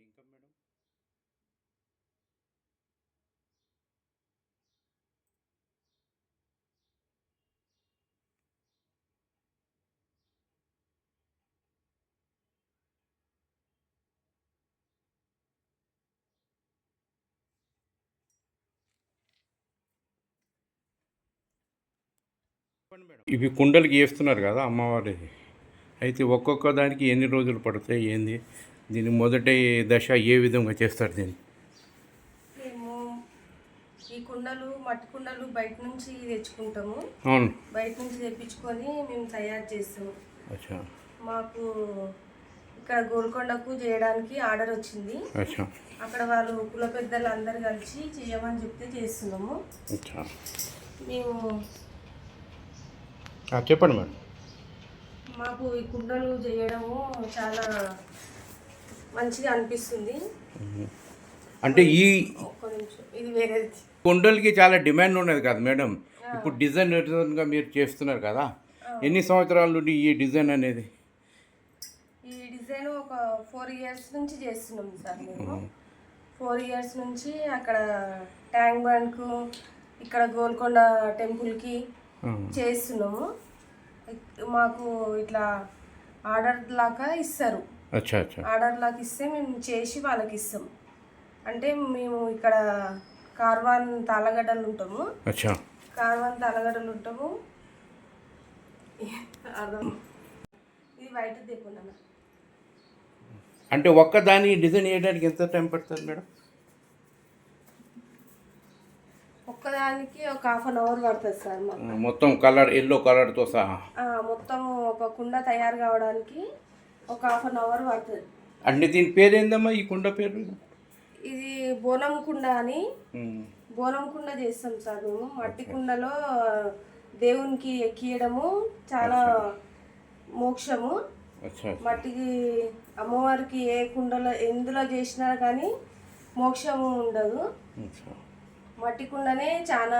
ఇంకా మేడం ఇవి కుండలకి వేస్తున్నారు కదా అమ్మవారి, అయితే ఒక్కొక్క దానికి ఎన్ని రోజులు పడతాయి ఏంది, దీని మొదటి దశ ఏ విధంగా చేస్తారు దీన్ని? మేము ఈ కుండలు మట్టి కుండలు బయట నుంచి తెచ్చుకుంటాము. అవును, బయట నుంచి తెప్పించుకొని మేము తయారు చేస్తాము. అచ్చా. మాకు ఇక్కడ గోల్కొండకు చేయడానికి ఆర్డర్ వచ్చింది. అచ్చా. అక్కడ వాళ్ళు కుల పెద్దలు అందరు కలిసి చేయమని చెప్తే చేస్తున్నాము. అచ్చా. మేము చెప్పండి మేడం. మాకు ఈ కుండలు చేయడము చాలా మంచిగా అనిపిస్తుంది. అంటే ఈ ఒక్క నిమిషం, ఇది వేరేది. కుండలకి చాలా డిమాండ్ ఉన్నది కదా మేడం. ఇప్పుడు డిజైన్గా మీరు చేస్తున్నారు కదా, ఎన్ని సంవత్సరాల నుండి ఈ డిజైన్ అనేది? ఈ డిజైన్ ఒక 4 years నుంచి చేస్తున్నాం సార్. మేము 4 years నుంచి అక్కడ ట్యాంక్ బండ్కు, ఇక్కడ గోల్కొండ టెంపుల్కి చేస్తున్నాము. మాకు ఇట్లా ఆర్డర్ లాగా ఇస్తారు. అచ్చా అచ్చా. ఆర్డర్ లాగా ఇస్తే మేము చేసి వాళ్ళకి ఇస్తాం. అంటే మేము ఇక్కడ కార్వాన్ తాళగడ్డలు ఉంటాము. అచ్చా. కార్వాన్ తాళగడ్డలు ఉంటాము. అర్థం, ఇది వైట్ తెప్పున్నాను. అంటే ఒక్క దాని డిజైన్ వేయడానికి ఎంత టైం పడుతుంది మేడం? ఒక్కదానికి ఒక 1/2 hour పడుతుంది సార్. మొత్తం కలర్ ఎల్లో కలర్తో సహా మొత్తం ఒక కుండ తయారు కావడానికి ఒక 1/2 hour పడుతుంది. అంటే దీని పేరు ఏందమ్మా, ఈ కుండ పేరు? ఇది బోనం కుండ అని, బోనం కుండ చేస్తాం సార్ మేము. మట్టి కుండలో దేవునికి ఎక్కియడము చాలా మోక్షము. మట్టికి అమ్మవారికి ఏ కుండలో ఎందులో చేసినా కానీ మోక్షము ఉండదు. మట్టి కుండనే చాలా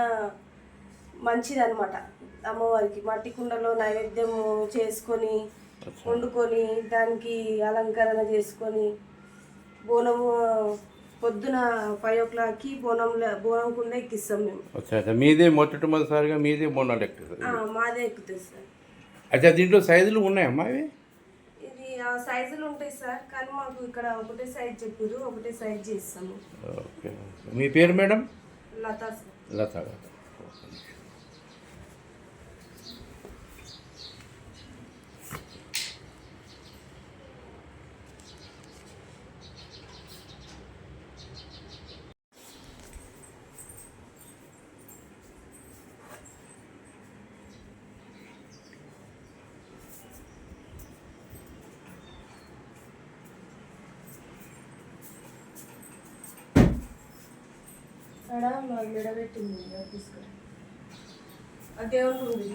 మంచిది అనమాట అమ్మవారికి. మట్టి కుండలో నైవేద్యము చేసుకొని వండుకొని దానికి అలంకరణ చేసుకొని బోనము పొద్దున 5 o'clockకి బోనం కుండ ఎక్కిస్తాం మేము. మీదే మొదటిసారిగా మీదే బోనాలు ఎక్కుతుంది? మాదే ఎక్కుతుంది సార్. అచ్చా, దీంట్లో సైజులు ఉన్నాయమ్మా ఇవి? ఇది సైజులు ఉంటాయి సార్, కానీ మాకు ఇక్కడ ఒకటే సైజ్ చెప్పారు, ఒకటే సైజ్ చేస్తాము. ఓకే. మీ పేరు మేడం? లతా సార్. లతా. మెడబెట్టింది తీసుకురా, ఆ దేవుడు ఉంది.